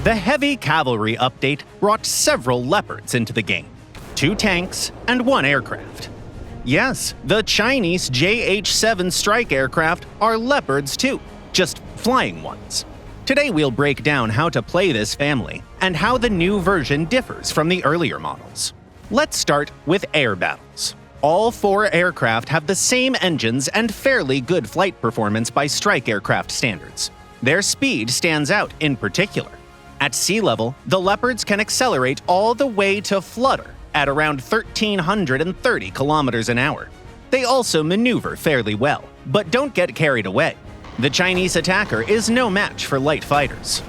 The Heavy Cavalry update brought several Leopards into the game, 2 tanks and 1 aircraft. Yes, the Chinese JH7 strike aircraft are Leopards too, just flying ones. Today we'll break down how to play this family and how the new version differs from the earlier models. Let's start with air battles. All 4 aircraft have the same engines and fairly good flight performance by strike aircraft standards. Their speed stands out in particular. At sea level, the Leopards can accelerate all the way to flutter at around 1,330 kilometers an hour. They also maneuver fairly well, but don't get carried away. The Chinese attacker is no match for light fighters.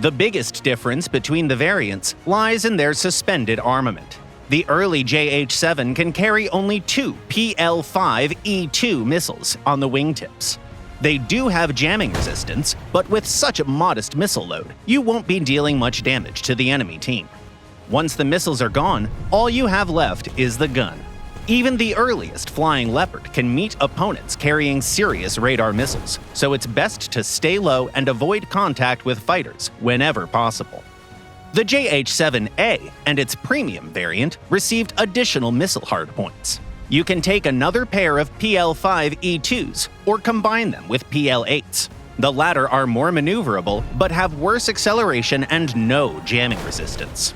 The biggest difference between the variants lies in their suspended armament. The early JH7 can carry only 2 PL-5 E2 missiles on the wingtips. They do have jamming resistance, but with such a modest missile load, you won't be dealing much damage to the enemy team. Once the missiles are gone, all you have left is the gun. Even the earliest flying Leopard can meet opponents carrying serious radar missiles, so it's best to stay low and avoid contact with fighters whenever possible. The JH7 A and its premium variant received additional missile hardpoints. You can take another pair of PL-5 E2s or combine them with PL-8s. The latter are more maneuverable but have worse acceleration and no jamming resistance.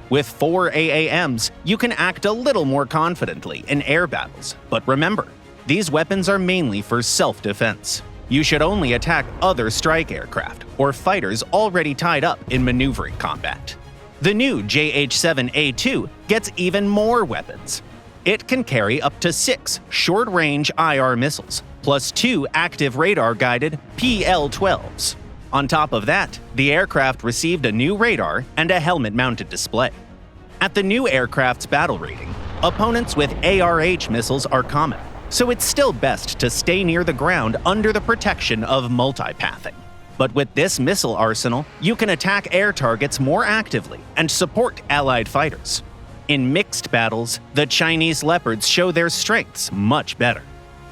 With 4 AAMs, you can act a little more confidently in air battles, but remember, these weapons are mainly for self-defense. You should only attack other strike aircraft or fighters already tied up in maneuvering combat. The new JH7 A2 gets even more weapons. It can carry up to 6 short-range IR missiles, plus 2 active radar-guided PL-12s. On top of that, the aircraft received a new radar and a helmet-mounted display. At the new aircraft's battle rating, opponents with ARH missiles are common, so it's still best to stay near the ground under the protection of multipathing. But with this missile arsenal, you can attack air targets more actively and support allied fighters. In mixed battles, the Chinese Leopards show their strengths much better.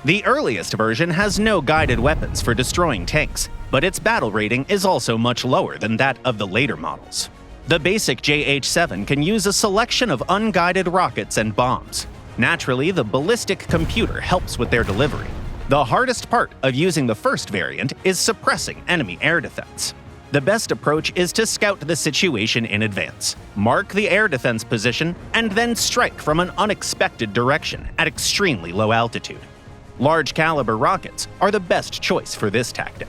The earliest version has no guided weapons for destroying tanks, but its battle rating is also much lower than that of the later models. The basic JH7 can use a selection of unguided rockets and bombs. Naturally, the ballistic computer helps with their delivery. The hardest part of using the first variant is suppressing enemy air defense. The best approach is to scout the situation in advance, mark the air defense position, and then strike from an unexpected direction at extremely low altitude. Large caliber rockets are the best choice for this tactic.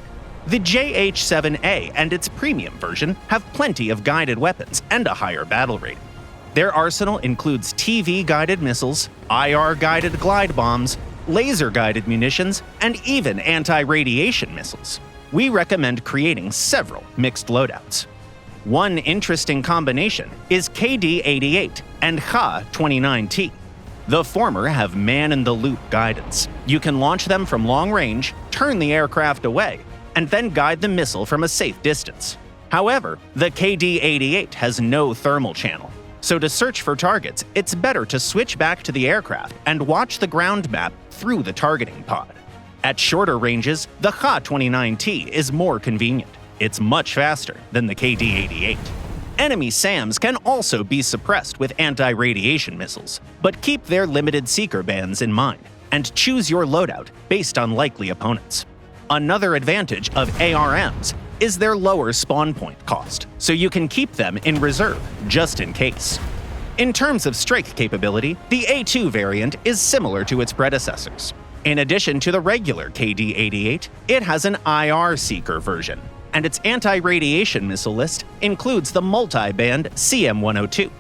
The JH7A and its premium version have plenty of guided weapons and a higher battle rating. Their arsenal includes TV-guided missiles, IR-guided glide bombs, laser-guided munitions, and even anti-radiation missiles. We recommend creating several mixed loadouts. One interesting combination is KD-88 and Ha-29T. The former have man-in-the-loop guidance. You can launch them from long range, turn the aircraft away, and then guide the missile from a safe distance. However, the KD-88 has no thermal channel, so to search for targets, it's better to switch back to the aircraft and watch the ground map through the targeting pod. At shorter ranges, the Ha-29T is more convenient. It's much faster than the KD-88. Enemy SAMs can also be suppressed with anti-radiation missiles, but keep their limited seeker bands in mind, and choose your loadout based on likely opponents. Another advantage of ARMs is their lower spawn point cost, so you can keep them in reserve just in case. In terms of strike capability, the A2 variant is similar to its predecessors. In addition to the regular KD-88, it has an IR seeker version, and its anti-radiation missile list includes the multi-band CM102.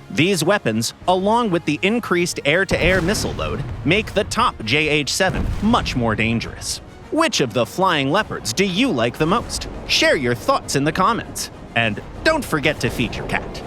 These weapons, along with the increased air-to-air missile load, make the top JH7 much more dangerous. Which of the flying Leopards do you like the most? Share your thoughts in the comments. And don't forget to feed your cat.